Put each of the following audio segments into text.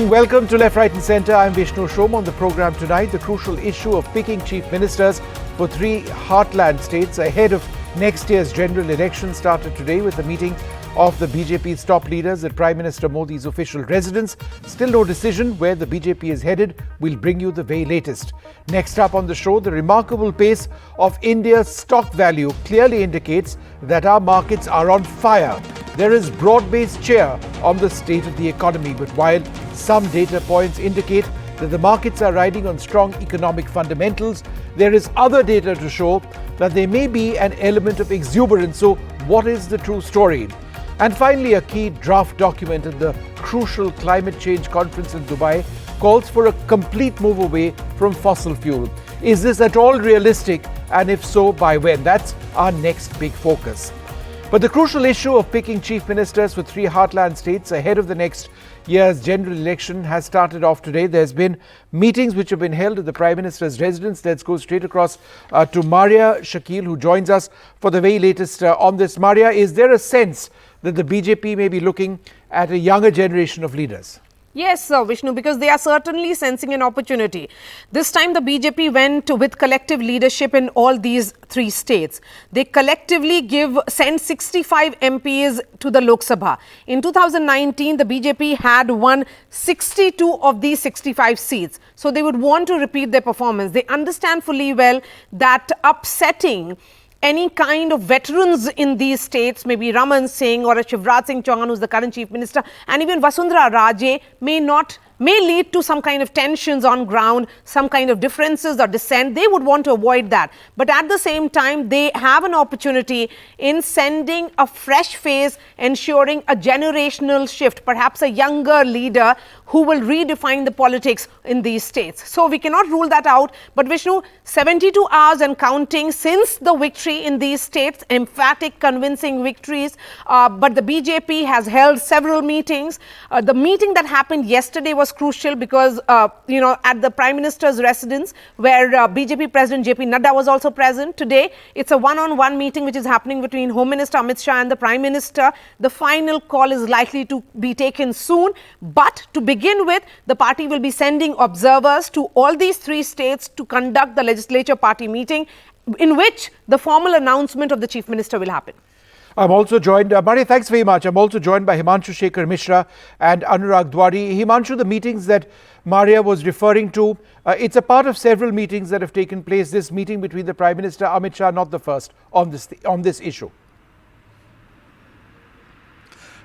Welcome to Left, Right and Centre. I'm Vishnu Shom. On the programme tonight, the crucial issue of picking chief ministers for three heartland states ahead of next year's general election started today with the meeting of the BJP's top leaders at Prime Minister Modi's official residence. Still no decision where the BJP is headed. We'll bring you the very latest. Next up on the show, the remarkable pace of India's stock value clearly indicates that our markets are on fire. There is broad-based cheer on the state of the economy, but while some data points indicate that the markets are riding on strong economic fundamentals, there is other data to show that there may be an element of exuberance. So what is the true story? And finally, a key draft document at the crucial climate change conference in Dubai calls for a complete move away from fossil fuel. Is this at all realistic? And if so, by when? That's our next big focus. But the crucial issue of picking chief ministers for three heartland states ahead of the next year's general election has started off today. There's been meetings which have been held at the Prime Minister's residence. Let's go straight across to Maria Shakil, who joins us for the very latest on this. Maria, is there a sense that the BJP may be looking at a younger generation of leaders? Yes, Vishnu, because they are certainly sensing an opportunity. This time the BJP went with collective leadership in all these three states. They collectively sent 65 MPs to the Lok Sabha. In 2019, the BJP had won 62 of these 65 seats. So they would want to repeat their performance. They understand fully well that upsetting any kind of veterans in these states, maybe Raman Singh or a Shivraj Singh Chauhan, who's the current chief minister, and even Vasundhara Raje may lead to some kind of tensions on ground, some kind of differences or dissent. They would want to avoid that. But at the same time, they have an opportunity in sending a fresh face, ensuring a generational shift, perhaps a younger leader who will redefine the politics in these states. So we cannot rule that out. But Vishnu, 72 hours and counting since the victory in these states, emphatic, convincing victories. But the BJP has held several meetings. The meeting that happened yesterday was crucial because, at the Prime Minister's residence, where BJP President JP Nadda was also present. Today, it's a one-on-one meeting which is happening between Home Minister Amit Shah and the Prime Minister. The final call is likely to be taken soon. But to begin with, the party will be sending observers to all these three states to conduct the legislature party meeting, in which the formal announcement of the Chief Minister will happen. I'm also joined, Maria, thanks very much. I'm also joined by Himanshu Shekhar Mishra and Anurag Dwari. Himanshu, the meetings that Maria was referring to, it's a part of several meetings that have taken place. This meeting between the Prime Minister, Amit Shah, not the first on this issue.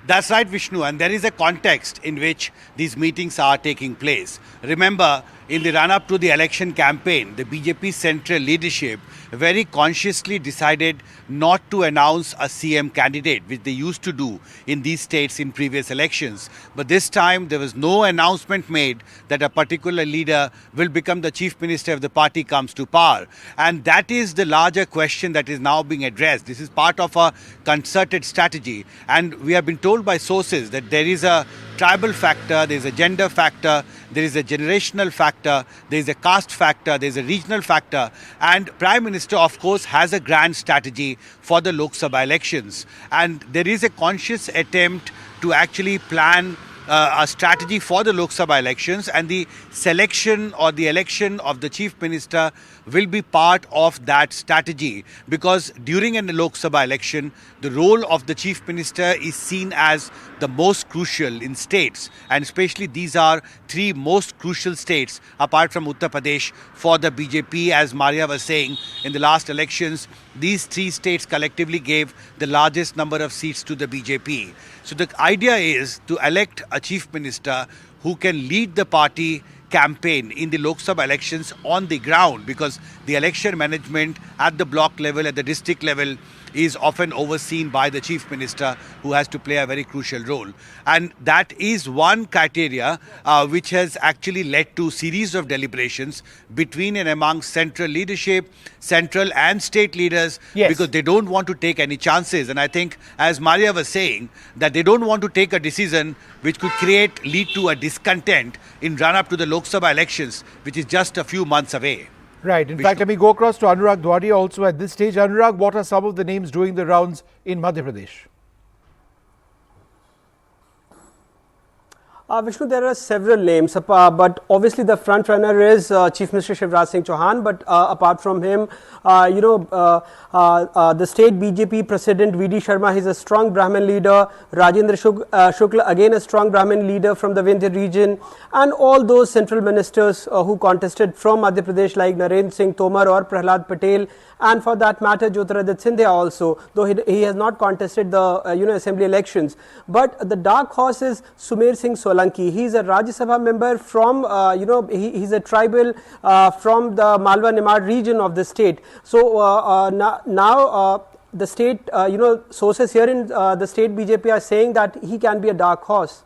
That's right, Vishnu, and there is a context in which these meetings are taking place. Remember, in the run-up to the election campaign, the BJP central leadership very consciously decided not to announce a CM candidate, which they used to do in these states in previous elections. But this time, there was no announcement made that a particular leader will become the chief minister if the party comes to power. And that is the larger question that is now being addressed. This is part of a concerted strategy. And we have been told by sources that there is a tribal factor, there is a gender factor, there is a generational factor, there is a caste factor, there is a regional factor, and Prime Minister, of course, has a grand strategy for the Lok Sabha elections. And there is a conscious attempt to actually plan a strategy for the Lok Sabha elections, and the selection or the election of the Chief Minister will be part of that strategy, because during a Lok Sabha election, the role of the Chief Minister is seen as the most crucial in states, and especially these are three most crucial states apart from Uttar Pradesh for the BJP. As Maria was saying, in the last elections, these three states collectively gave the largest number of seats to the BJP. So the idea is to elect a chief minister who can lead the party campaign in the Lok Sabha elections on the ground, because the election management at the block level, at the district level, is often overseen by the chief minister, who has to play a very crucial role. And that is one criteria which has actually led to series of deliberations between and among central leadership, central and state leaders, because they don't want to take any chances. And I think, as Maria was saying, that they don't want to take a decision which could lead to a discontent in run-up to the Lok Sabha elections, which is just a few months away. Right. In fact, let me go across to Anurag Dwari also at this stage. Anurag, what are some of the names doing the rounds in Madhya Pradesh? Vishnu, there are several names, but obviously the front runner is Chief Minister Shivraj Singh Chauhan. But apart from him, the state BJP President VD Sharma, he's a strong Brahmin leader. Rajendra Shukla, again a strong Brahmin leader from the Vindhya region, and all those central ministers who contested from Madhya Pradesh, like Narendra Singh Tomar or Prahlad Patel, and for that matter Jyotiraditya Scindia also, though he has not contested the assembly elections. But the dark horse is Sumer Singh Solanki. He is a Rajya Sabha member from he's a tribal from the Malwa Nimad region of the state. So now the state sources here in the state BJP are saying that he can be a dark horse.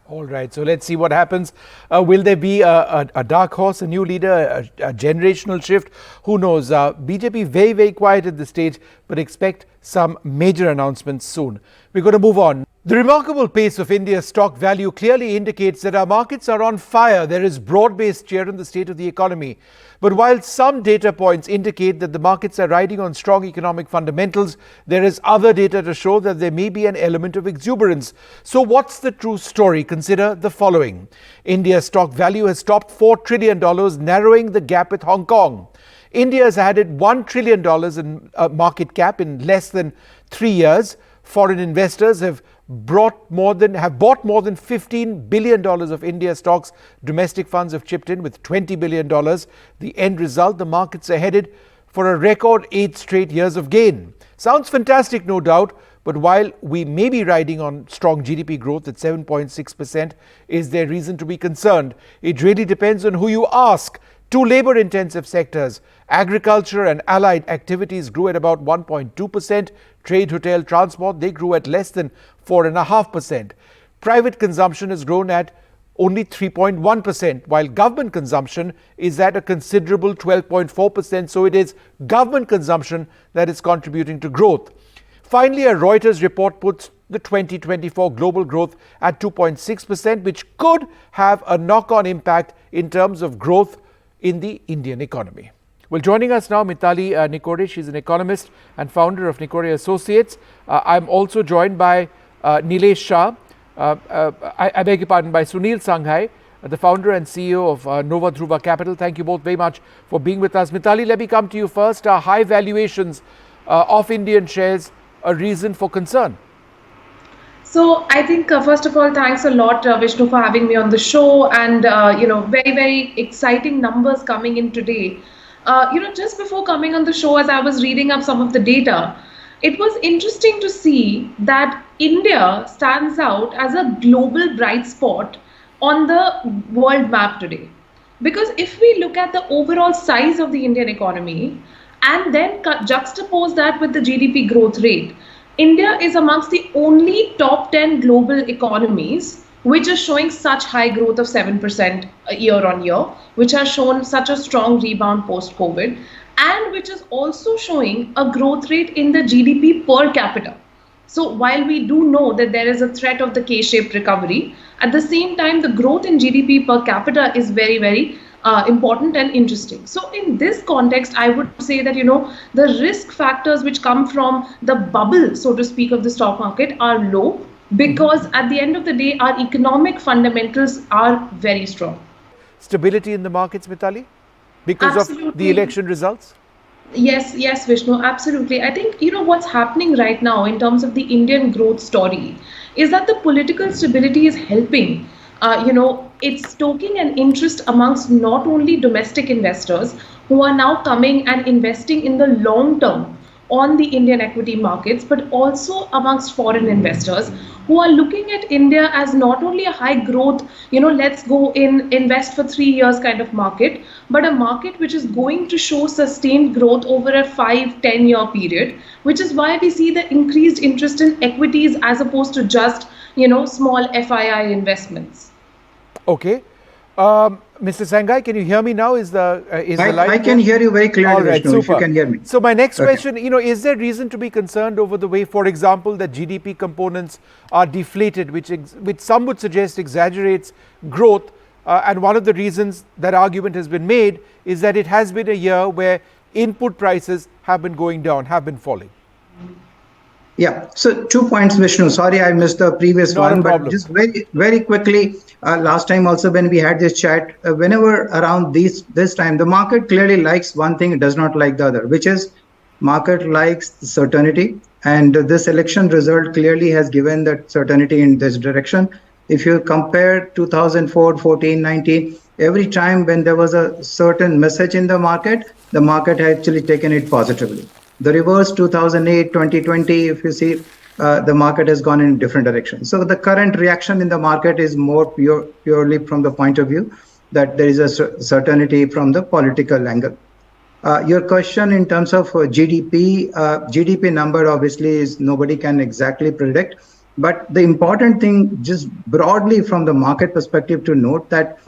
All right, so let's see what happens. Will there be a dark horse, a new leader, a generational shift? Who knows? BJP very, very quiet at this stage, but expect some major announcements soon. We're going to move on. The remarkable pace of India's stock value clearly indicates that our markets are on fire. There is broad-based cheer on the state of the economy. But while some data points indicate that the markets are riding on strong economic fundamentals, there is other data to show that there may be an element of exuberance. So what's the true story? Consider the following. India's stock value has topped $4 trillion, narrowing the gap with Hong Kong. India has added $1 trillion in market cap in less than 3 years. Foreign investors have bought more than $15 billion of India stocks. Domestic funds have chipped in with $20 billion. The end result, the markets are headed for a record 8 straight years of gain. Sounds fantastic, no doubt, but while we may be riding on strong GDP growth at 7.6%, is there reason to be concerned? It really depends on who you ask. Two labor-intensive sectors, agriculture and allied activities, grew at about 1.2%. Trade, hotel, transport, they grew at less than 4.5%. Private consumption has grown at only 3.1%, while government consumption is at a considerable 12.4%. So it is government consumption that is contributing to growth. Finally, a Reuters report puts the 2024 global growth at 2.6%, which could have a knock-on impact in terms of growth in the Indian economy. Well, joining us now, Mitali Nikore. She's an economist and founder of Nikore Associates. I'm also joined by Nilesh Shah, I beg your pardon, by Sunil Sanghai, the founder and CEO of Nova Dhruva Capital. Thank you both very much for being with us. Mitali, let me come to you first. High valuations of Indian shares a reason for concern? So I think first of all, thanks a lot, Vishnu, for having me on the show, and very, very exciting numbers coming in today. Just before coming on the show, as I was reading up some of the data, it was interesting to see that India stands out as a global bright spot on the world map today. Because if we look at the overall size of the Indian economy and then juxtapose that with the GDP growth rate, India is amongst the only top 10 global economies which are showing such high growth of 7% year on year, which has shown such a strong rebound post-COVID, and which is also showing a growth rate in the GDP per capita. So while we do know that there is a threat of the K-shaped recovery, at the same time, the growth in GDP per capita is very, very important and interesting. So in this context, I would say that, the risk factors which come from the bubble, so to speak, of the stock market are low, because at the end of the day, our economic fundamentals are very strong. Stability in the markets, Mitali, because Absolutely. of the election results? Yes, Vishnu, absolutely. I think, what's happening right now in terms of the Indian growth story is that the political stability is helping. It's stoking an interest amongst not only domestic investors who are now coming and investing in the long term on the Indian equity markets, but also amongst foreign investors who are looking at India as not only a high growth, let's go invest for 3 years kind of market, but a market which is going to show sustained growth over a 5-10 year period, which is why we see the increased interest in equities as opposed to just, small FII investments. Okay. Mr. Sanghai, can you hear me now? Is the line? I can hear you very clearly, All right, Vishnu, super. if you can hear me. So my next question, is there reason to be concerned over the way, for example, that GDP components are deflated, which some would suggest exaggerates growth? And one of the reasons that argument has been made is that it has been a year where input prices have been going down, have been falling. Yeah, so 2 points, Vishnu. Sorry, I missed the previous Not a one, but problem. just very quickly. Last time also when we had this chat, whenever around this time, the market clearly likes one thing, it does not like the other, which is market likes certainty, and this election result clearly has given that certainty in this direction. If you compare 2004, 14, 19, every time when there was a certain message in the market had actually taken it positively. The reverse 2008, 2020, if you see, the market has gone in different directions. So the current reaction in the market is more purely from the point of view that there is a certainty from the political angle. Your question in terms of GDP number obviously is nobody can exactly predict. But the important thing, just broadly from the market perspective, to note that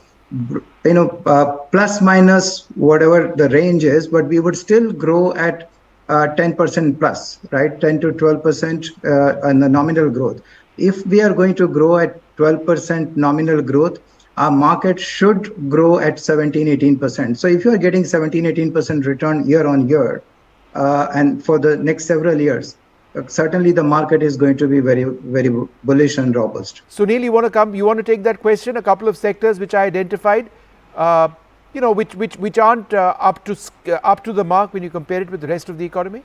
plus minus whatever the range is, but we would still grow at 10% plus, right? 10 to 12% on the nominal growth. If we are going to grow at 12% nominal growth, our market should grow at 17, 18%. So if you are getting 17, 18% return year on year, and for the next several years, certainly the market is going to be very, very bullish and robust. Sunil, you want to take that question? A couple of sectors which I identified, which aren't up to the mark when you compare it with the rest of the economy.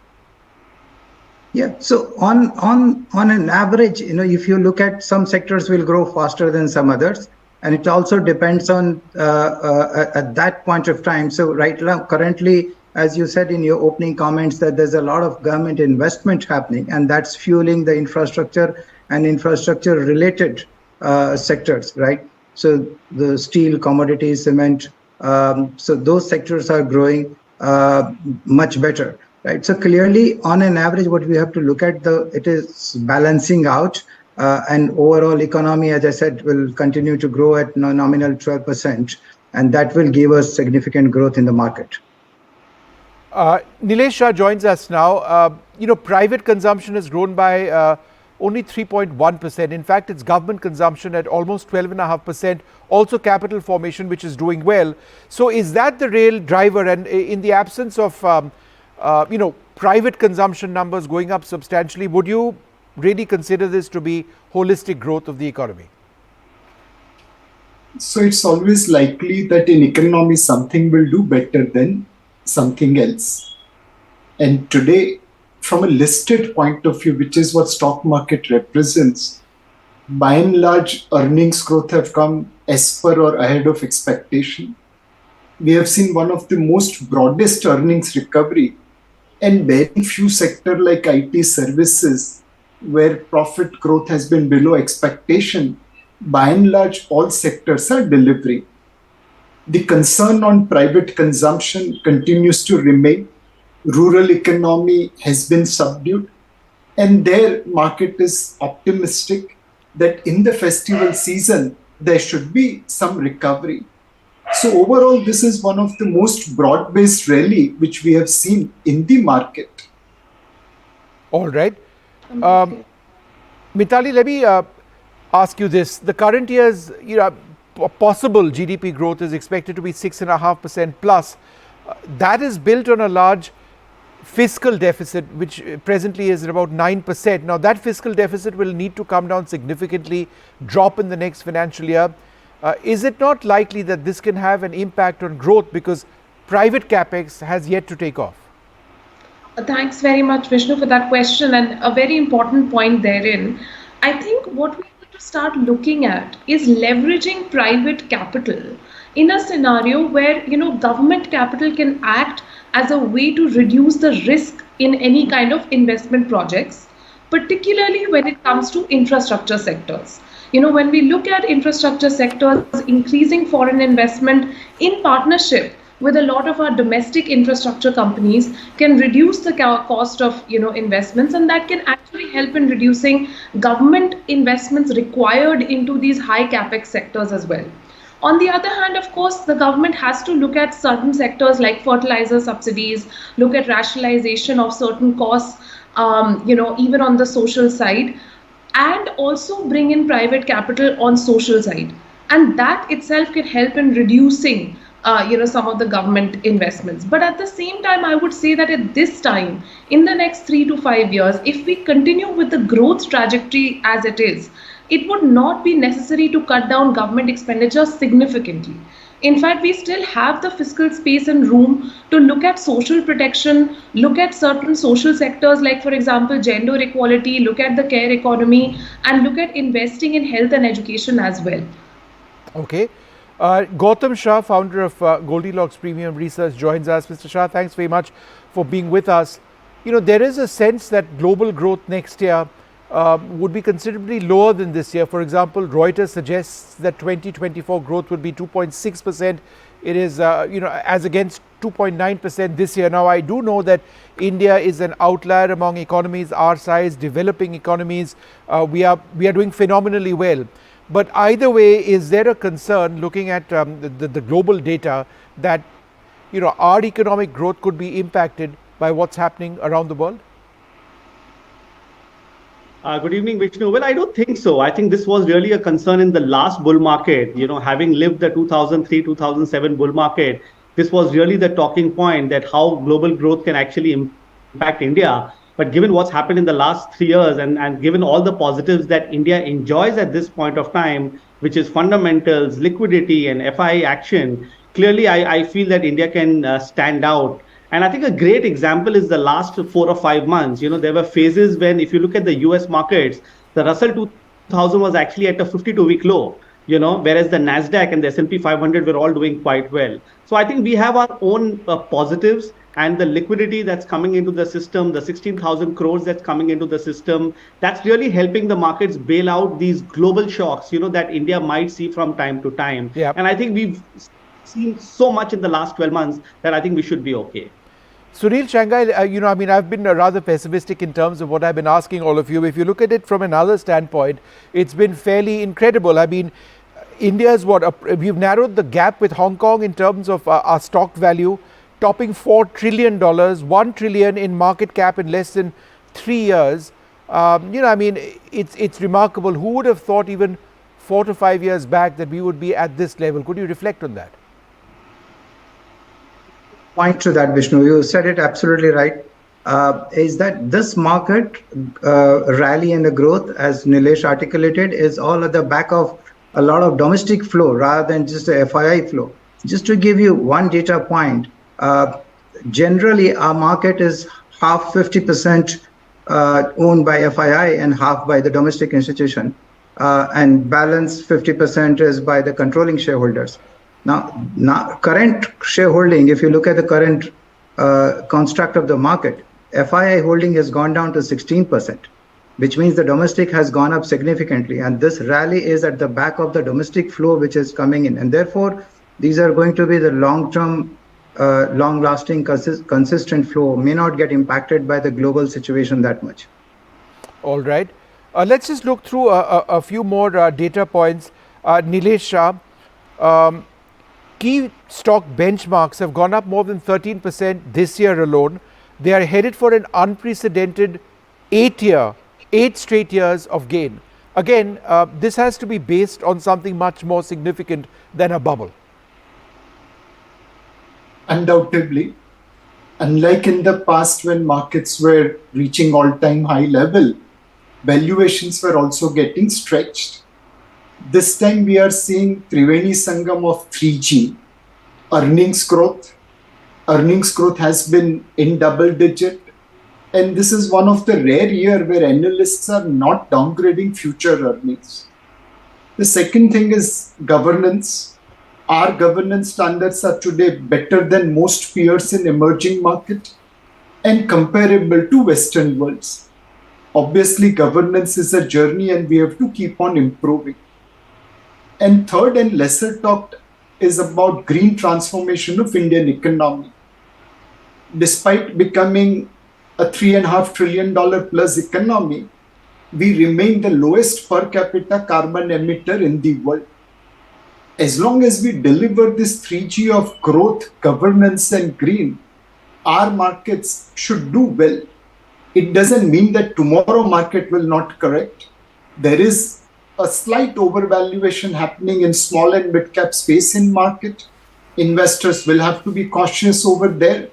Yeah. So on an average, if you look at some sectors will grow faster than some others, and it also depends on at that point of time. So right now, currently, as you said in your opening comments, that there's a lot of government investment happening, and that's fueling the infrastructure and infrastructure-related sectors, right? So the steel, commodities, cement, so those sectors are growing much better, right? So clearly, on an average, what we have to look at, it is balancing out, and overall economy, as I said, will continue to grow at nominal 12%, and that will give us significant growth in the market. Nilesh Shah joins us now. Private consumption has grown by only 3.1%. In fact, it's government consumption at almost 12.5%. Also capital formation, which is doing well. So is that the real driver? And in the absence of, private consumption numbers going up substantially, would you really consider this to be holistic growth of the economy? So it's always likely that in economy something will do better than something else. And today, from a listed point of view, which is what stock market represents, by and large, earnings growth have come as per or ahead of expectation. We have seen one of the most broadest earnings recovery, and very few sectors like IT services, where profit growth has been below expectation. By and large, all sectors are delivering. The concern on private consumption continues to remain. Rural economy has been subdued, and their market is optimistic that in the festival season, there should be some recovery. So overall, this is one of the most broad-based rally which we have seen in the market. All right. Mitali, let me ask you this. The current year's possible GDP growth is expected to be 6.5% plus. That is built on a large fiscal deficit, which presently is at about 9%. Now, that fiscal deficit will need to come down significantly, drop in the next financial year. Is it not likely that this can have an impact on growth because private capex has yet to take off? Thanks very much, Vishnu, for that question, and a very important point therein. I think what we need to start looking at is leveraging private capital in a scenario where government capital can act as a way to reduce the risk in any kind of investment projects, particularly when it comes to infrastructure sectors. When we look at infrastructure sectors, increasing foreign investment in partnership with a lot of our domestic infrastructure companies can reduce the cost of investments, and that can actually help in reducing government investments required into these high capex sectors as well. On the other hand, of course, the government has to look at certain sectors like fertilizer subsidies, look at rationalization of certain costs, even on the social side, and also bring in private capital on social side. And that itself can help in reducing some of the government investments. But at the same time, I would say that at this time, in the next 3 to 5 years, if we continue with the growth trajectory as it is, it would not be necessary to cut down government expenditure significantly. In fact, we still have the fiscal space and room to look at social protection, look at certain social sectors like, for example, gender equality, look at the care economy, and look at investing in health and education as well. Okay. Gautam Shah, founder of Goldilocks Premium Research, joins us. Mr. Shah, thanks very much for being with us. You know, there is a sense that global growth next year would be considerably lower than this year. For example, Reuters suggests that 2024 growth would be 2.6%. It is, as against 2.9% this year. Now, I do know that India is an outlier among economies our size, developing economies. We are doing phenomenally well. But either way, is there a concern looking at the global data that, our economic growth could be impacted by what's happening around the world? Good evening, Vishnu. Well, I don't think so. I think this was really a concern in the last bull market. Having lived the 2003-2007 bull market, this was really the talking point that how global growth can actually impact India. But given what's happened in the last 3 years and given all the positives that India enjoys at this point of time, which is fundamentals, liquidity and FII action, clearly I feel that India can stand out. And I think a great example is the last 4 or 5 months. There were phases when, if you look at the US markets, the Russell 2000 was actually at a 52-week low, whereas the NASDAQ and the S&P 500 were all doing quite well. So I think we have our own positives. And the liquidity that's coming into the system, the 16,000 crores that's coming into the system, that's really helping the markets bail out these global shocks, that India might see from time to time. Yep. And I think we've seen so much in the last 12 months that I think we should be okay. Sunil Shanghai, I've been rather pessimistic in terms of what I've been asking all of you. If you look at it from another standpoint, it's been fairly incredible. I mean, India's we've narrowed the gap with Hong Kong in terms of our stock value, topping $4 trillion, 1 trillion in market cap in less than 3 years. It's remarkable. Who would have thought even 4 to 5 years back that we would be at this level? Could you reflect on that? Point to that, Vishnu. You said it absolutely right. Is that this market rally and the growth, as Nilesh articulated, is all at the back of a lot of domestic flow rather than just a FII flow. Just to give you one data point, generally our market is half 50% owned by FII and half by the domestic institution, and balance 50% is by the controlling shareholders. Now current shareholding, if you look at the current construct of the market, FII holding has gone down to 16%, which means the domestic has gone up significantly, and this rally is at the back of the domestic flow which is coming in, and therefore these are going to be the long-term long-lasting, consistent flow, may not get impacted by the global situation that much. All right. Let's just look through a few more data points. Nilesh Shah, key stock benchmarks have gone up more than 13% this year alone. They are headed for an unprecedented 8 straight years of gain. Again, this has to be based on something much more significant than a bubble. Undoubtedly, unlike in the past when markets were reaching all-time high level, valuations were also getting stretched. This time we are seeing Triveni Sangam of 3G. Earnings growth has been in double digit, and this is one of the rare years where analysts are not downgrading future earnings. The second thing is governance. Our governance standards are today better than most peers in emerging market and comparable to Western worlds. Obviously, governance is a journey and we have to keep on improving. And third and lesser talked is about green transformation of Indian economy. Despite becoming a $3.5 trillion plus economy, we remain the lowest per capita carbon emitter in the world. As long as we deliver this 3G of growth, governance and green, our markets should do well. It doesn't mean that tomorrow market will not correct. There is a slight overvaluation happening in small and mid cap space in market. Investors will have to be cautious over there.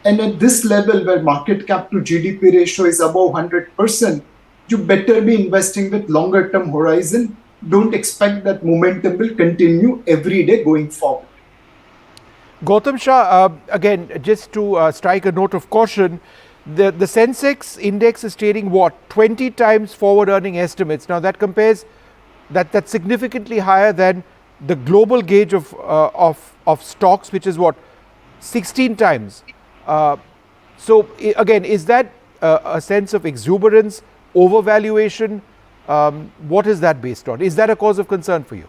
And at this level, where market cap to GDP ratio is above 100%, you better be investing with longer term horizon. Don't expect that momentum will continue every day going forward. Gautam Shah, again, just to strike a note of caution, the Sensex index is trading what? 20 times forward earning estimates. Now that compares, that's significantly higher than the global gauge of stocks, which is what? 16 times. So again, is that a sense of exuberance, overvaluation? What is that based on? Is that a cause of concern for you?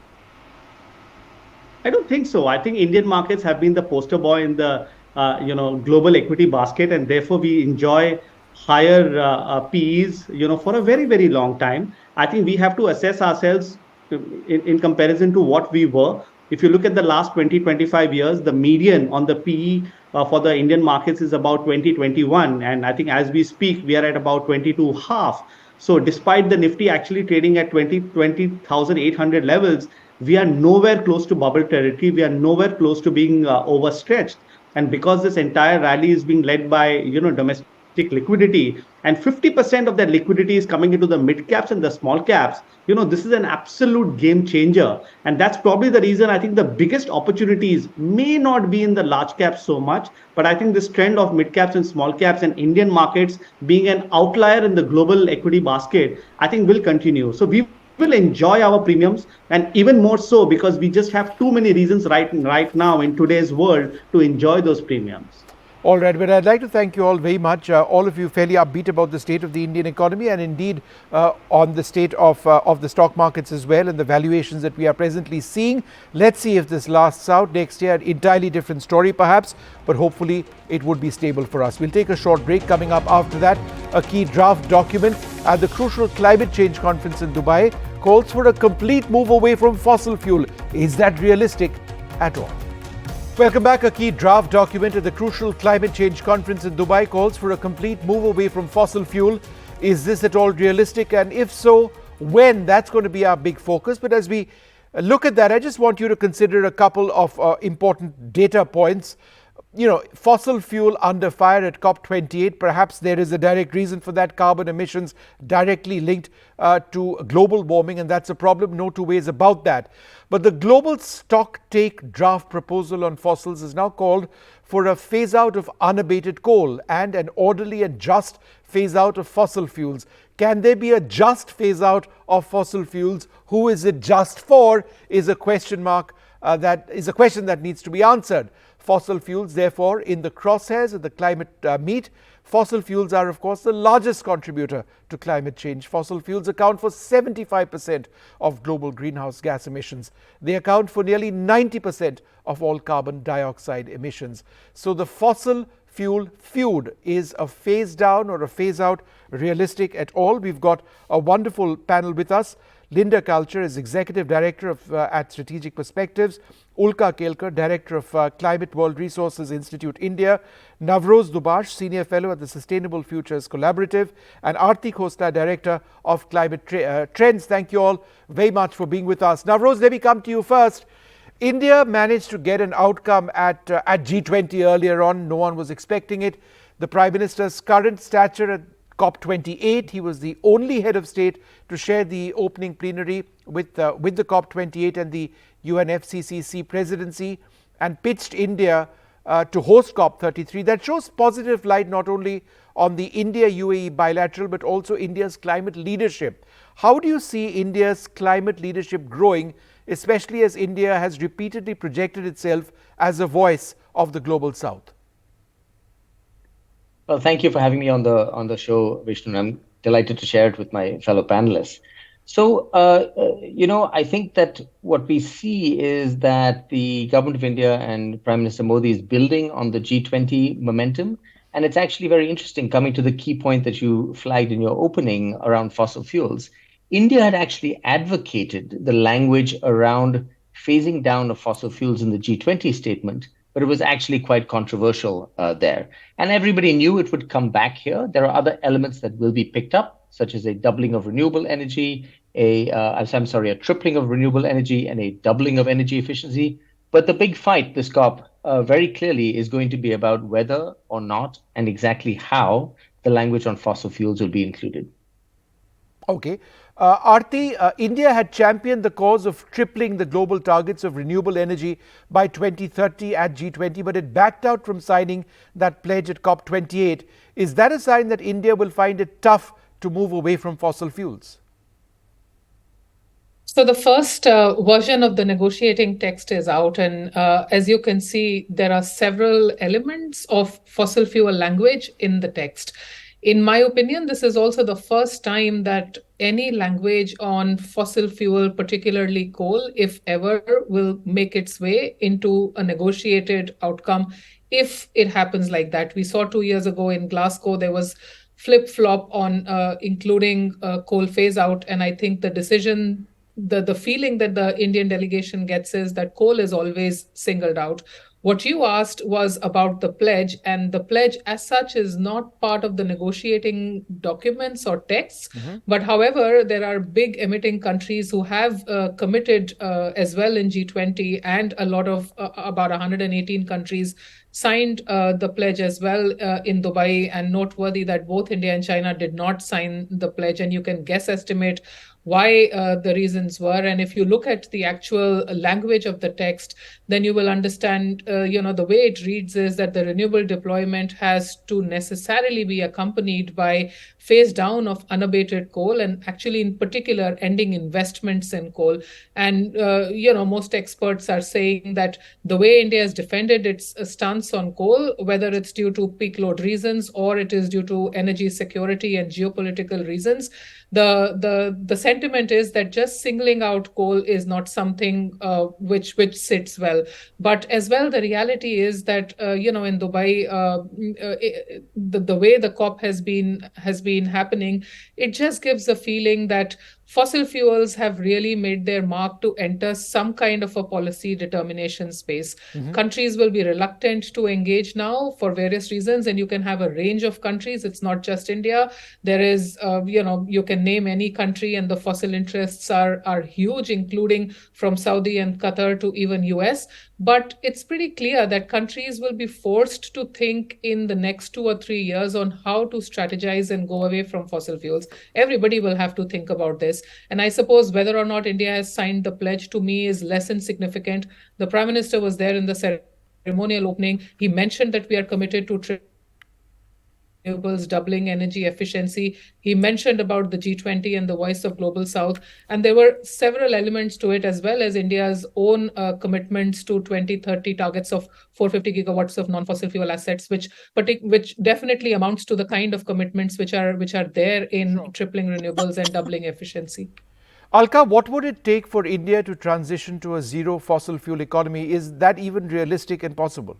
I don't think so. I think Indian markets have been the poster boy in the global equity basket, and therefore we enjoy higher PEs for a very, very long time. I think we have to assess ourselves in comparison to what we were. If you look at the last 20-25 years, the median on the PE for the Indian markets is about 2021, and I think as we speak we are at about 22 half. So despite the Nifty actually trading at 20,800 levels, we are nowhere close to bubble territory. We are nowhere close to being overstretched. And because this entire rally is being led by domestic liquidity, and 50% of that liquidity is coming into the mid caps and the small caps, this is an absolute game changer. And that's probably the reason I think the biggest opportunities may not be in the large caps so much, but I think this trend of mid caps and small caps and Indian markets being an outlier in the global equity basket, I think will continue. So we will enjoy our premiums, and even more so because we just have too many reasons right now in today's world to enjoy those premiums. All right, but I'd like to thank you all very much. All of you fairly upbeat about the state of the Indian economy, and indeed on the state of the stock markets as well, and the valuations that we are presently seeing. Let's see if this lasts out next year. Entirely different story perhaps, but hopefully it would be stable for us. We'll take a short break. Coming up after that, a key draft document at the crucial climate change conference in Dubai calls for a complete move away from fossil fuel. Is that realistic at all? Welcome back. A key draft document at the crucial climate change conference in Dubai calls for a complete move away from fossil fuel. Is this at all realistic? And if so, when? That's going to be our big focus. But as we look at that, I just want you to consider a couple of important data points. Fossil fuel under fire at COP28. Perhaps there is a direct reason for that. Carbon emissions directly linked to global warming, and that's a problem. No two ways about that. But the global stocktake draft proposal on fossils is now called for a phase out of unabated coal and an orderly and just phase out of fossil fuels. Can there be a just phase out of fossil fuels? Who is it just for? Is a question mark. That is a question that needs to be answered. Fossil fuels, therefore, in the crosshairs of the climate meet. Fossil fuels are, of course, the largest contributor to climate change. Fossil fuels account for 75% of global greenhouse gas emissions. They account for nearly 90% of all carbon dioxide emissions. So the fossil fuel feud, is a phase down or a phase out realistic at all? We've got a wonderful panel with us. Linda Culture is Executive Director of at Strategic Perspectives, Ulka Kelkar, Director of Climate World Resources Institute India, Navroz Dubash, Senior Fellow at the Sustainable Futures Collaborative, and Aarti Khosla, Director of Climate Trends. Thank you all very much for being with us. Navroz, let me come to you first. India managed to get an outcome at G20 earlier on. No one was expecting it. The Prime Minister's current stature at COP28. He was the only head of state to share the opening plenary with the COP28 and the UNFCCC presidency, and pitched India to host COP33. That shows positive light not only on the India-UAE bilateral but also India's climate leadership. How do you see India's climate leadership growing, especially as India has repeatedly projected itself as a voice of the global south? Well, thank you for having me on the show, Vishnu. I'm delighted to share it with my fellow panelists. So, I think that what we see is that the government of India and Prime Minister Modi is building on the G20 momentum. And it's actually very interesting, coming to the key point that you flagged in your opening around fossil fuels. India had actually advocated the language around phasing down of fossil fuels in the G20 statement, but it was actually quite controversial there. And everybody knew it would come back here. There are other elements that will be picked up, such as a doubling of renewable energy, a tripling of renewable energy and a doubling of energy efficiency. But the big fight this COP very clearly is going to be about whether or not and exactly how the language on fossil fuels will be included. Okay. Aarti, India had championed the cause of tripling the global targets of renewable energy by 2030 at G20, but it backed out from signing that pledge at COP28. Is that a sign that India will find it tough to move away from fossil fuels? So the first version of the negotiating text is out, and as you can see, there are several elements of fossil fuel language in the text. In my opinion, this is also the first time that any language on fossil fuel, particularly coal, if ever, will make its way into a negotiated outcome if it happens like that. We saw 2 years ago in Glasgow, there was flip-flop on including coal phase-out, and I think the decision, the feeling that the Indian delegation gets is that coal is always singled out. What you asked was about the pledge, and the pledge as such is not part of the negotiating documents or texts. But however, there are big emitting countries who have committed as well in G20, and a lot of about 118 countries signed the pledge as well in Dubai. And noteworthy that both India and China did not sign the pledge, and you can guess estimate why the reasons were. And if you look at the actual language of the text, then you will understand, the way it reads is that the renewable deployment has to necessarily be accompanied by phase down of unabated coal, and actually in particular ending investments in coal. And, most experts are saying that the way India has defended its stance on coal, whether it's due to peak load reasons or it is due to energy security and geopolitical reasons, the sentiment is that just singling out coal is not something which sits well. But as well, the reality is that in Dubai, the way the COP has been happening, it just gives a feeling that fossil fuels have really made their mark to enter some kind of a policy determination space. Countries will be reluctant to engage now for various reasons, and you can have a range of countries. It's not just India. There is, you can name any country, and the fossil interests are huge, including from Saudi and Qatar to even US. But it's pretty clear that countries will be forced to think in the next 2 or 3 years on how to strategize and go away from fossil fuels. Everybody will have to think about this. And I suppose whether or not India has signed the pledge, to me, is less insignificant. The Prime Minister was there in the ceremonial opening. He mentioned that we are committed to renewables, doubling energy efficiency. He mentioned about the G20 and the voice of Global South. And there were several elements to it, as well as India's own commitments to 2030 targets of 450 gigawatts of non-fossil fuel assets, which definitely amounts to the kind of commitments which are there in tripling renewables and doubling efficiency. Alka, what would it take for India to transition to a zero fossil fuel economy? Is that even realistic and possible?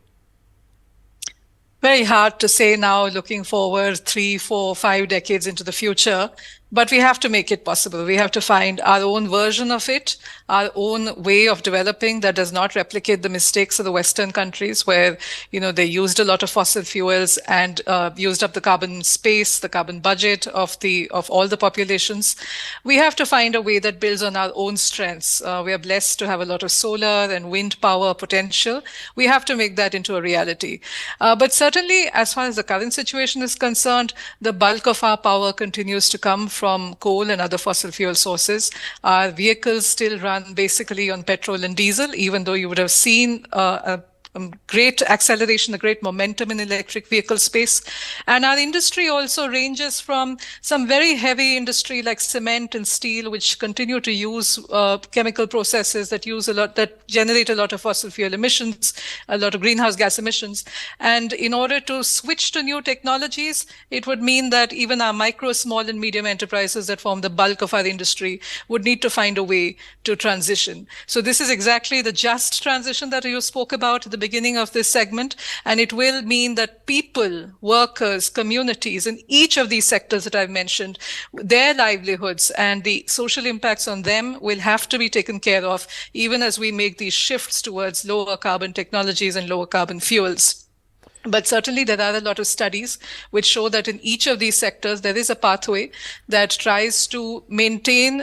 Very hard to say now, looking forward 3, 4, 5 decades into the future. But we have to make it possible. We have to find our own version of it, our own way of developing that does not replicate the mistakes of the Western countries, where they used a lot of fossil fuels and used up the carbon space, the carbon budget of all the populations. We have to find a way that builds on our own strengths. We are blessed to have a lot of solar and wind power potential. We have to make that into a reality. But certainly, as far as the current situation is concerned, the bulk of our power continues to come from coal and other fossil fuel sources. Our vehicles still run basically on petrol and diesel, even though you would have seen a great acceleration, a great momentum in electric vehicle space. And our industry also ranges from some very heavy industry like cement and steel, which continue to use chemical processes that generate a lot of fossil fuel emissions, a lot of greenhouse gas emissions. And in order to switch to new technologies, it would mean that even our micro, small and medium enterprises that form the bulk of our industry would need to find a way to transition. So this is exactly the just transition that you spoke about at the beginning of this segment, and it will mean that people, workers, communities in each of these sectors that I've mentioned, their livelihoods and the social impacts on them will have to be taken care of, even as we make these shifts towards lower carbon technologies and lower carbon fuels. But certainly there are a lot of studies which show that in each of these sectors, there is a pathway that tries to maintain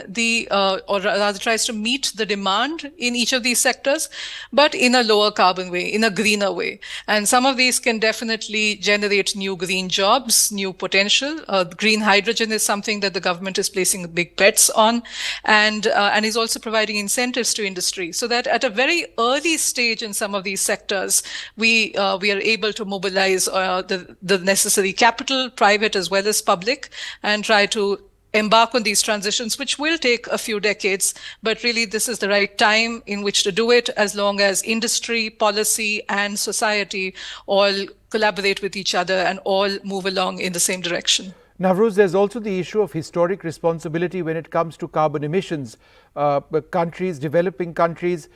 or rather tries to meet the demand in each of these sectors, but in a lower carbon way, in a greener way. And some of these can definitely generate new green jobs, new potential. Green hydrogen is something that the government is placing big bets on, and is also providing incentives to industry, so that at a very early stage in some of these sectors, we are able to mobilize the necessary capital, private as well as public, and try to embark on these transitions, which will take a few decades. But really, this is the right time in which to do it, as long as industry, policy, and society all collaborate with each other and all move along in the same direction. Navroz, there's also the issue of historic responsibility when it comes to carbon emissions. Developing countries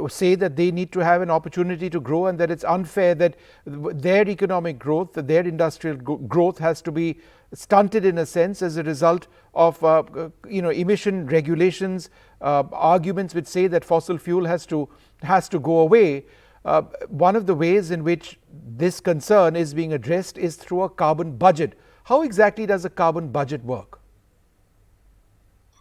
say that they need to have an opportunity to grow, and that it's unfair that their economic growth, their industrial growth has to be stunted in a sense as a result of emission regulations, arguments which say that fossil fuel has to go away. One of the ways in which this concern is being addressed is through a carbon budget. How exactly does a carbon budget work?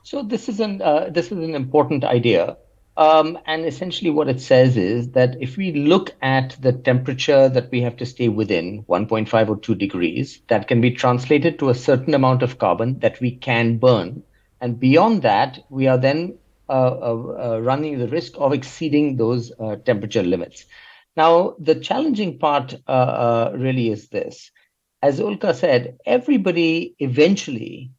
So this is an important idea, and essentially what it says is that if we look at the temperature that we have to stay within, 1.5 or 2 degrees, that can be translated to a certain amount of carbon that we can burn, and beyond that, we are then running the risk of exceeding those temperature limits. Now, the challenging part really is this. As Ulka said, everybody eventually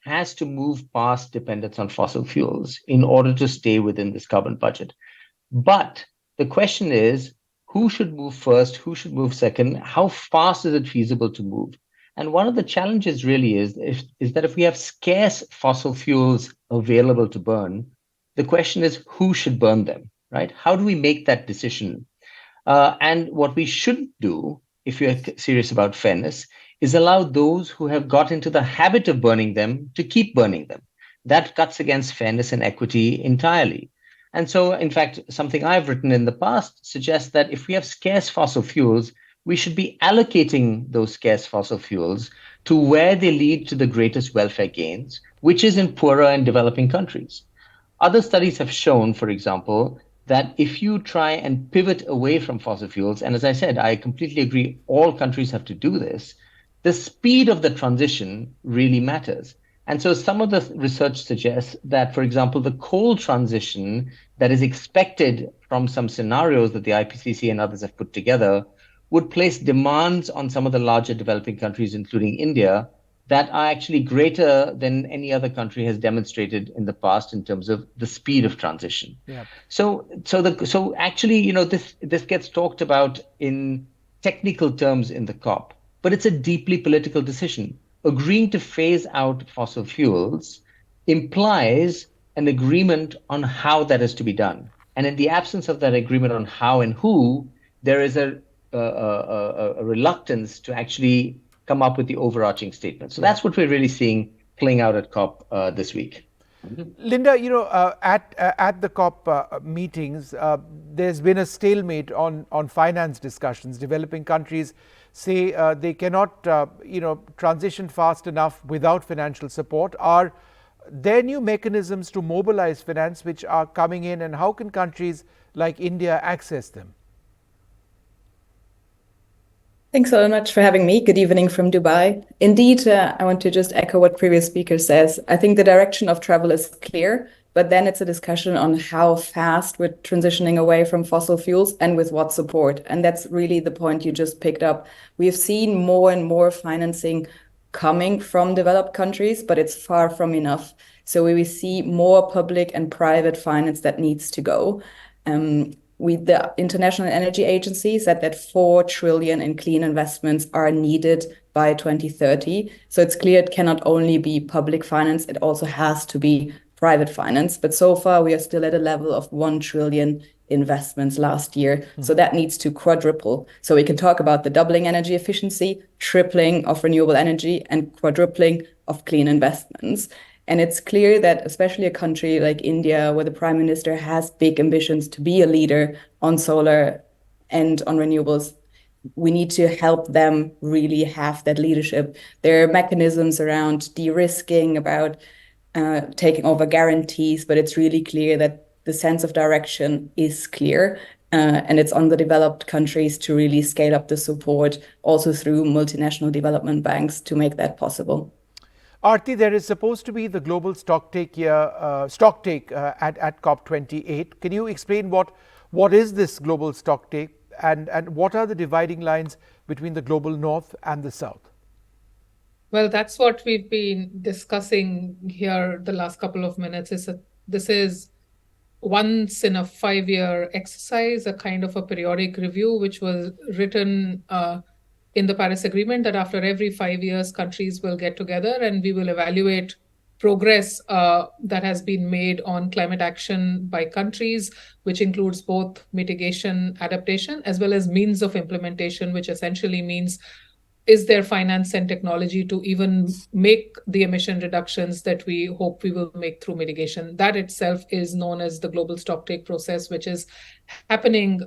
has to move past dependence on fossil fuels in order to stay within this carbon budget. But the question is, who should move first? Who should move second? How fast is it feasible to move? And one of the challenges really is that if we have scarce fossil fuels available to burn, the question is, who should burn them, right? How do we make that decision? And what we should do, if you're serious about fairness, is allow those who have got into the habit of burning them to keep burning them. That cuts against fairness and equity entirely. And so, in fact, something I've written in the past suggests that if we have scarce fossil fuels, we should be allocating those scarce fossil fuels to where they lead to the greatest welfare gains, which is in poorer and developing countries. Other studies have shown, for example, that if you try and pivot away from fossil fuels, and as I said, I completely agree, all countries have to do this, the speed of the transition really matters. And so some of the research suggests that, for example, the coal transition that is expected from some scenarios that the IPCC and others have put together would place demands on some of the larger developing countries, including India, that are actually greater than any other country has demonstrated in the past in terms of the speed of transition. Yeah. So actually, this gets talked about in technical terms in the COP, but it's a deeply political decision. Agreeing to phase out fossil fuels implies an agreement on how that is to be done. And in the absence of that agreement on how and who, there is a reluctance to actually come up with the overarching statement. So that's what we're really seeing playing out at COP this week. Linda, at the COP meetings, there's been a stalemate on finance discussions. Developing countries say they cannot, transition fast enough without financial support. Are there new mechanisms to mobilize finance which are coming in, and how can countries like India access them? Thanks so much for having me. Good evening from Dubai. Indeed, I want to just echo what previous speaker says. I think the direction of travel is clear, but then it's a discussion on how fast we're transitioning away from fossil fuels and with what support. And that's really the point you just picked up. We've seen more and more financing coming from developed countries, but it's far from enough. So we see more public and private finance that needs to go. The International Energy Agency said that 4 trillion in clean investments are needed by 2030. So it's clear it cannot only be public finance, it also has to be private finance. But so far, we are still at a level of 1 trillion investments last year. So that needs to quadruple. So we can talk about the doubling energy efficiency, tripling of renewable energy, and quadrupling of clean investments. And it's clear that especially a country like India, where the Prime Minister has big ambitions to be a leader on solar and on renewables, we need to help them really have that leadership. There are mechanisms around de-risking, about taking over guarantees, but it's really clear that the sense of direction is clear. And it's on the developed countries to really scale up the support, also through multinational development banks, to make that possible. Aarti, there is supposed to be the global stocktake at COP28. Can you explain what is this global stocktake, and what are the dividing lines between the global north and the south? Well, that's what we've been discussing here the last couple of minutes. This is once in a 5-year exercise, a kind of a periodic review, which was written in the Paris Agreement, that after every 5 years, countries will get together and we will evaluate progress that has been made on climate action by countries, which includes both mitigation, adaptation, as well as means of implementation, which essentially means, is there finance and technology to even make the emission reductions that we hope we will make through mitigation? That itself is known as the global stocktake process, which is happening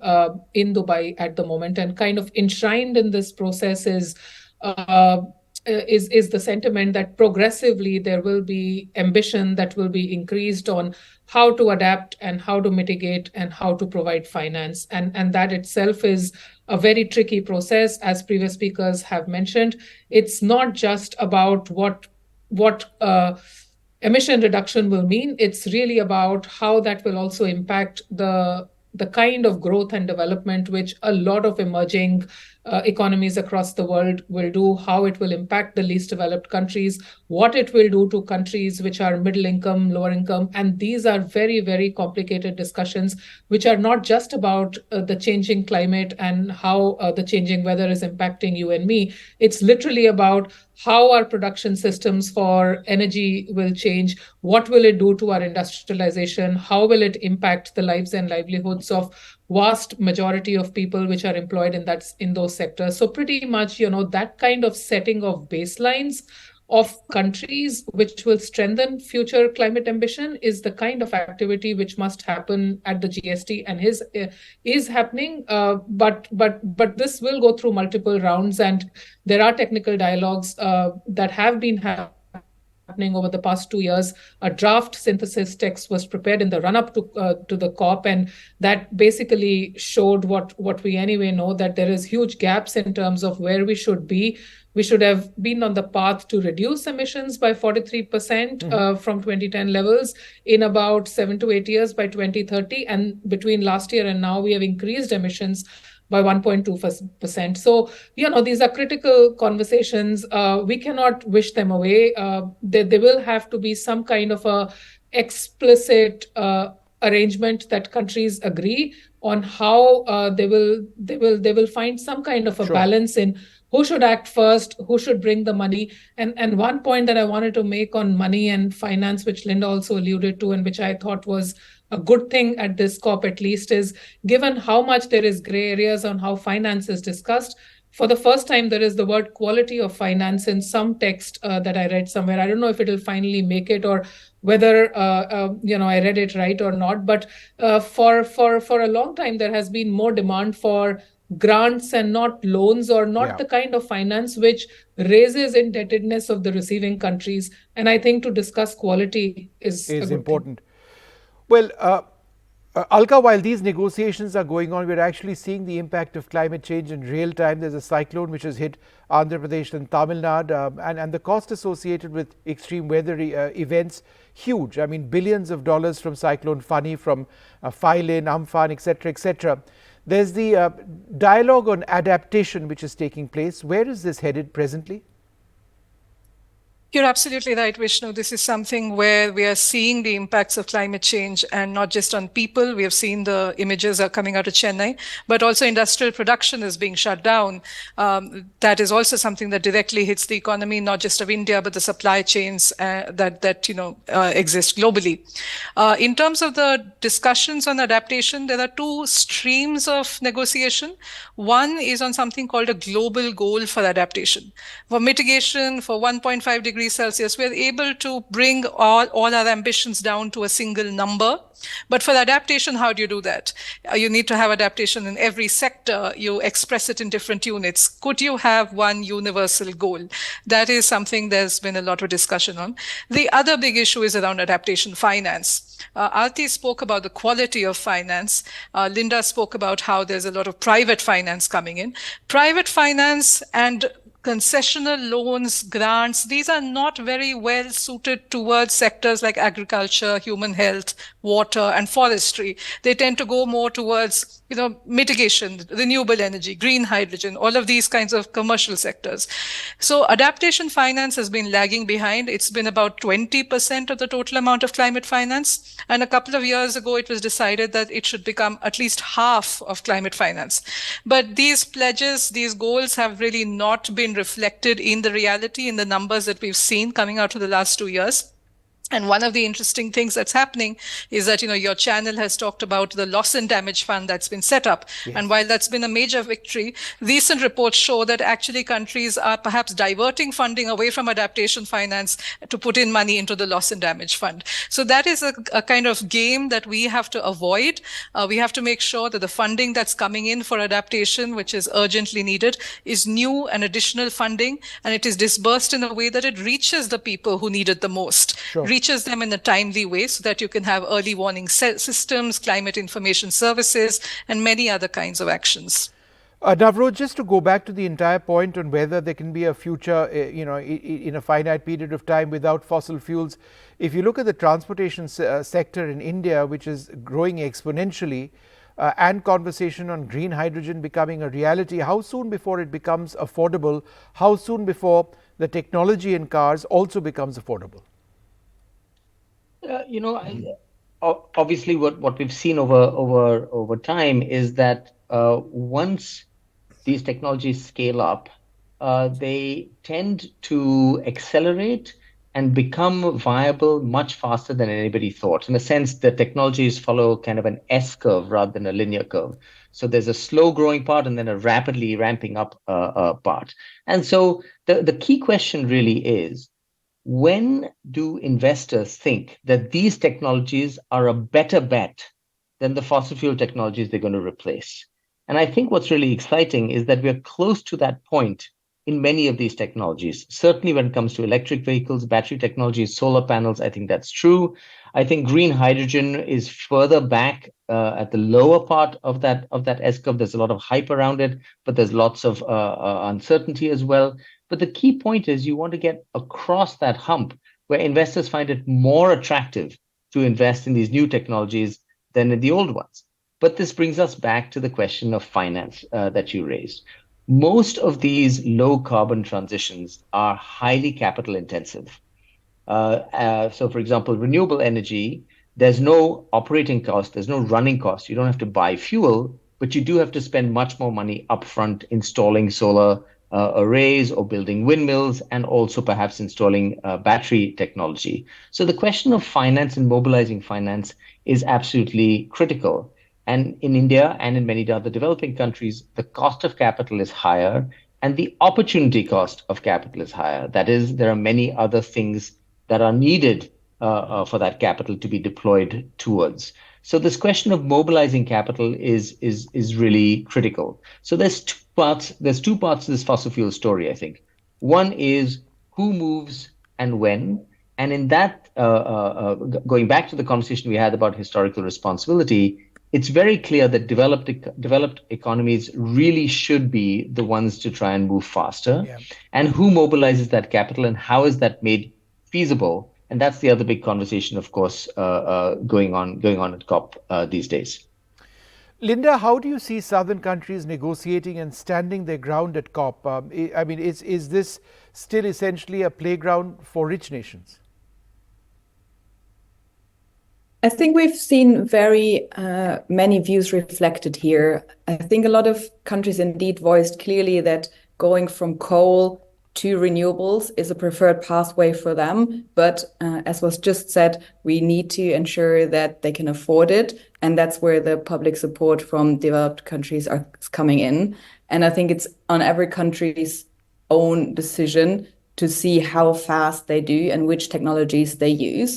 in Dubai at the moment. And kind of enshrined in this process is the sentiment that progressively there will be ambition that will be increased on how to adapt and how to mitigate and how to provide finance. And that itself is a very tricky process, as previous speakers have mentioned. It's not just about what emission reduction will mean. It's really about how that will also impact the kind of growth and development which a lot of emerging economies across the world will do, how it will impact the least developed countries, what it will do to countries which are middle income, lower income. And these are very, very complicated discussions, which are not just about the changing climate and how the changing weather is impacting you and me. It's literally about how our production systems for energy will change, what will it do to our industrialization, how will it impact the lives and livelihoods of vast majority of people which are employed in those sectors. So pretty much, that kind of setting of baselines of countries which will strengthen future climate ambition is the kind of activity which must happen at the GST and is happening. But this will go through multiple rounds, and there are technical dialogues that have been happening over the past 2 years. A draft synthesis text was prepared in the run-up to the COP, and that basically showed what we anyway know, that there is huge gaps in terms of where we should be. We should have been on the path to reduce emissions by 43% from 2010 levels in about 7 to 8 years by 2030. And between last year and now, we have increased emissions by 1.2%. So, these are critical conversations. We cannot wish them away. There will have to be some kind of a explicit arrangement that countries agree on how they will find some kind of a balance in who should act first, who should bring the money. And one point that I wanted to make on money and finance, which Linda also alluded to, and which I thought was a good thing at this COP at least, is given how much there is gray areas on how finance is discussed, for the first time there is the word quality of finance in some text that I read somewhere. I don't know if it will finally make it or whether I read it right or not, but for a long time there has been more demand for grants and not loans, or not the kind of finance which raises indebtedness of the receiving countries. And I think to discuss quality is important. Well, Alka, while these negotiations are going on, we're actually seeing the impact of climate change in real time. There's a cyclone which has hit Andhra Pradesh and Tamil Nadu, and the cost associated with extreme weather events, huge. I mean, billions of dollars from Cyclone Fani, from Phylin, Amphan, etc., etc. There's the dialogue on adaptation which is taking place. Where is this headed presently? You're absolutely right, Vishnu. This is something where we are seeing the impacts of climate change, and not just on people. We have seen the images are coming out of Chennai, but also industrial production is being shut down. That is also something that directly hits the economy, not just of India, but the supply chains that exist globally. In terms of the discussions on adaptation, there are two streams of negotiation. One is on something called a global goal for adaptation. For mitigation, for 1.5 degree degrees Celsius, we're able to bring all our ambitions down to a single number. But for adaptation, how do you do that? You need to have adaptation in every sector. You express it in different units. Could you have one universal goal? That is something there's been a lot of discussion on. The other big issue is around adaptation finance. Aarti spoke about the quality of finance. Linda spoke about how there's a lot of private finance coming in. Private finance and concessional loans, grants, these are not very well suited towards sectors like agriculture, human health, water, and forestry. They tend to go more towards, mitigation, renewable energy, green hydrogen, all of these kinds of commercial sectors. So adaptation finance has been lagging behind. It's been about 20% of the total amount of climate finance. And a couple of years ago, it was decided that it should become at least half of climate finance. But these pledges, these goals have really not been reflected in the reality, in the numbers that we've seen coming out of the last 2 years. And one of the interesting things that's happening is that, your channel has talked about the loss and damage fund that's been set up. Yes. And while that's been a major victory, recent reports show that actually countries are perhaps diverting funding away from adaptation finance to put in money into the loss and damage fund. So that is a kind of game that we have to avoid. We have to make sure that the funding that's coming in for adaptation, which is urgently needed, is new and additional funding, and it is disbursed in a way that it reaches the people who need it the most. Sure. Reaches them in a timely way so that you can have early warning systems, climate information services, and many other kinds of actions. Navroz, just to go back to the entire point on whether there can be a future, in a finite period of time without fossil fuels. If you look at the transportation sector in India, which is growing exponentially, and conversation on green hydrogen becoming a reality, how soon before it becomes affordable? How soon before the technology in cars also becomes affordable? Obviously, what we've seen over time is that once these technologies scale up, they tend to accelerate and become viable much faster than anybody thought. In a sense, the technologies follow kind of an S curve rather than a linear curve. So there's a slow growing part and then a rapidly ramping up part. And so the key question really is, when do investors think that these technologies are a better bet than the fossil fuel technologies they're going to replace? And I think what's really exciting is that we're close to that point in many of these technologies. Certainly when it comes to electric vehicles, battery technologies, solar panels, I think that's true. I think green hydrogen is further back at the lower part of that S-curve. There's a lot of hype around it, but there's lots of uncertainty as well. But the key point is you want to get across that hump where investors find it more attractive to invest in these new technologies than in the old ones. But this brings us back to the question of finance that you raised. Most of these low carbon transitions are highly capital intensive. So, for example, renewable energy, there's no operating cost, there's no running cost. You don't have to buy fuel, but you do have to spend much more money upfront installing solar arrays or building windmills, and also perhaps installing battery technology. So the question of finance and mobilizing finance is absolutely critical. And in India and in many other developing countries, the cost of capital is higher and the opportunity cost of capital is higher. That is, there are many other things that are needed for that capital to be deployed towards. So this question of mobilizing capital is really critical. So there's two parts to this fossil fuel story, I think. One is who moves and when. And in that, going back to the conversation we had about historical responsibility, it's very clear that developed economies really should be the ones to try and move faster. Yeah. And who mobilizes that capital and how is that made feasible? And that's the other big conversation, of course, going on at COP these days. Linda, how do you see southern countries negotiating and standing their ground at COP? I mean, is this still essentially a playground for rich nations? I think we've seen very many views reflected here. I think a lot of countries indeed voiced clearly that going from coal to renewables is a preferred pathway for them. But as was just said, we need to ensure that they can afford it. And that's where the public support from developed countries is coming in. And I think it's on every country's own decision to see how fast they do and which technologies they use.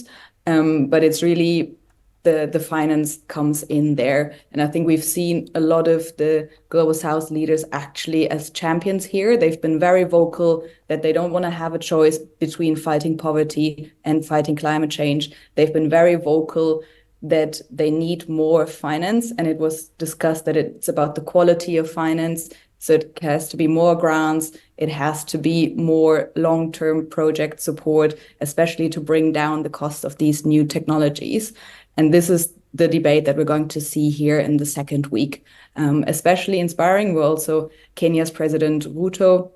But it's really the finance comes in there. And I think we've seen a lot of the Global South leaders actually as champions here. They've been very vocal that they don't want to have a choice between fighting poverty and fighting climate change. They've been very vocal that they need more finance. And it was discussed that it's about the quality of finance. So it has to be more grants. It has to be more long-term project support, especially to bring down the cost of these new technologies. And this is the debate that we're going to see here in the second week. Especially inspiring were also Kenya's President Ruto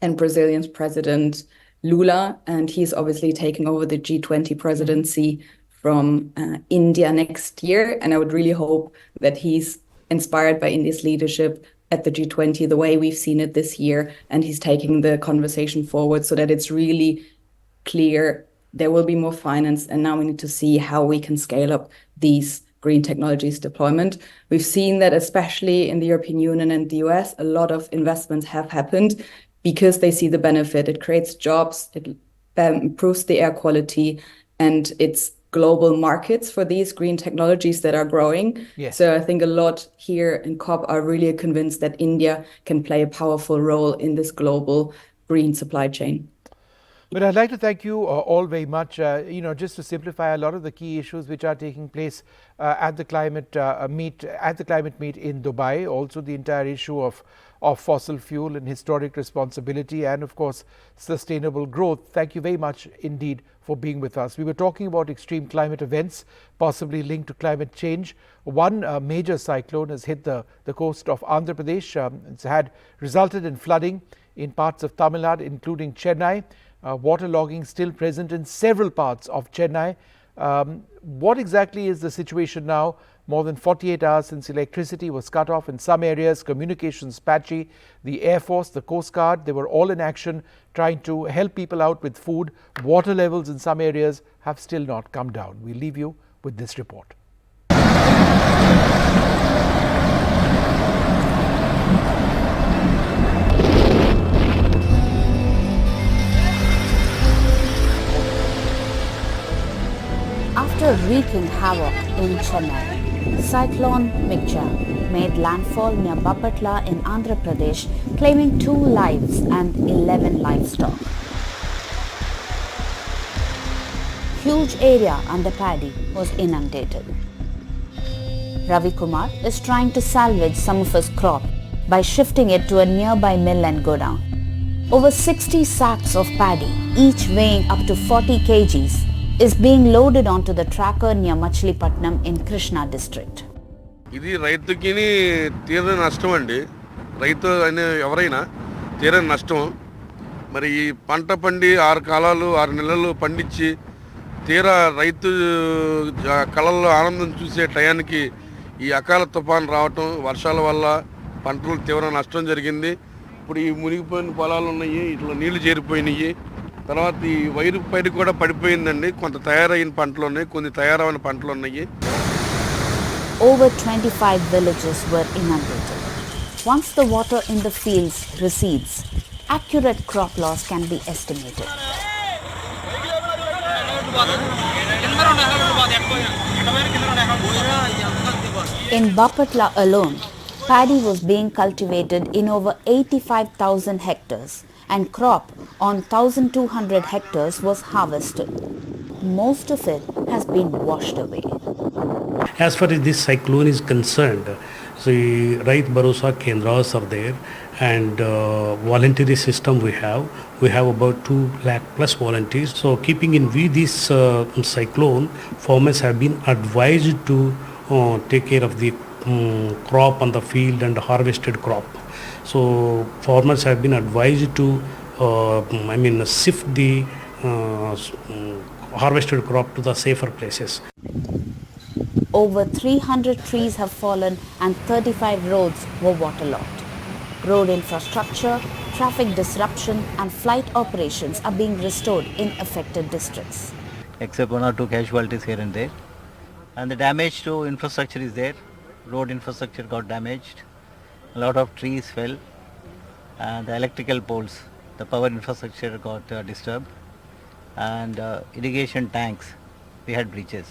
and Brazilian's President Lula. And he's obviously taking over the G20 presidency from India next year. And I would really hope that he's inspired by India's leadership at the G20, the way we've seen it this year. And he's taking the conversation forward so that it's really clear there will be more finance, and now we need to see how we can scale up these green technologies deployment. We've seen that especially in the European Union and the US, a lot of investments have happened because they see the benefit. It creates jobs, it improves the air quality, and it's global markets for these green technologies that are growing. Yes. So I think a lot here in COP are really convinced that India can play a powerful role in this global green supply chain. But I'd like to thank you all very much. Just to simplify a lot of the key issues which are taking place at the climate meet in Dubai. Also, the entire issue of fossil fuel and historic responsibility, and of course sustainable growth. Thank you very much indeed for being with us. We were talking about extreme climate events possibly linked to climate change. One major cyclone has hit the coast of Andhra Pradesh. It's resulted in flooding in parts of Tamil Nadu, including Chennai. Waterlogging still present in several parts of Chennai. What exactly is the situation now? More than 48 hours since electricity was cut off in some areas, communications patchy. The Air Force, the Coast Guard, they were all in action trying to help people out with food. Water levels in some areas have still not come down. We'll leave you with this report. After wreaking havoc in Chennai, Cyclone Mure made landfall near Bapatla in Andhra Pradesh, claiming 2 lives and 11 livestock. Huge area under paddy was inundated. Ravi Kumar is trying to salvage some of his crop by shifting it to a nearby mill and godown. Over 60 sacks of paddy, each weighing up to 40 kgs, is being loaded onto the tracker near Machilipatnam in Krishna district. ఇది రైతుకి తీరని నష్టం అండి. రైతు అనే ఎవరైనా తీరని నష్టం. మరి ఈ పంట పండి 6 కాలాలు 6 నెలలు పండించి తీరా రైతు కళల్లో ఆనందం చూసే టయానికి ఈ అకాల తుఫాన్ రావటం, వర్షాల వల్ల పంటలు తీవ్ర నష్టం జరిగింది. ఇప్పుడు ఈ మునిగిపోయిన పొలాలు ఉన్నాయి, ఇట్లా నీళ్లు చేరిపోయినాయి. తర్వాత ఈ వైరు పైరు కూడా పడిపోయిందండి. కొంత తయారైన పంటలు ఉన్నాయి, కొన్ని తయారైన పంటలు ఉన్నాయి. Over 25 villages were inundated. Once the water in the fields recedes, accurate crop loss can be estimated. In Bapatla alone, paddy was being cultivated in over 85,000 hectares and crop on 1,200 hectares was harvested. Most of it has been washed away. As far as this cyclone is concerned, the Rait Bharosa Kendras are there, and voluntary system we have about 2 lakh plus volunteers. So keeping in view this cyclone, farmers have been advised to take care of the crop on the field and harvested crop. So farmers have been advised to shift the harvested crop to the safer places. Over 300 trees have fallen and 35 roads were waterlogged. Road infrastructure, traffic disruption and flight operations are being restored in affected districts. Except 1 or 2 casualties here and there. And the damage to infrastructure is there. Road infrastructure got damaged. A lot of trees fell. And the electrical poles, the power infrastructure got disturbed, and irrigation tanks, we had breaches.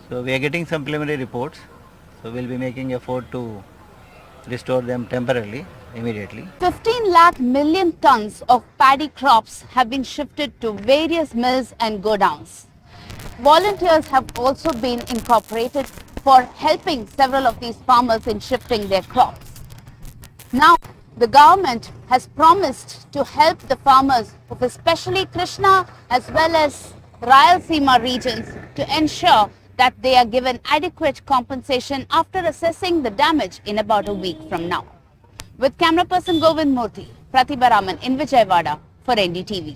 So we are getting some preliminary reports. So we'll be making effort to restore them temporarily, immediately. 15 lakh million tons of paddy crops have been shifted to various mills and godowns. Volunteers have also been incorporated for helping several of these farmers in shifting their crops. Now, the government has promised to help the farmers of especially Krishna as well as Rayalaseema regions to ensure that they are given adequate compensation after assessing the damage in about a week from now. With camera person Govind Murthy, Pratibha Raman in Vijayawada for NDTV.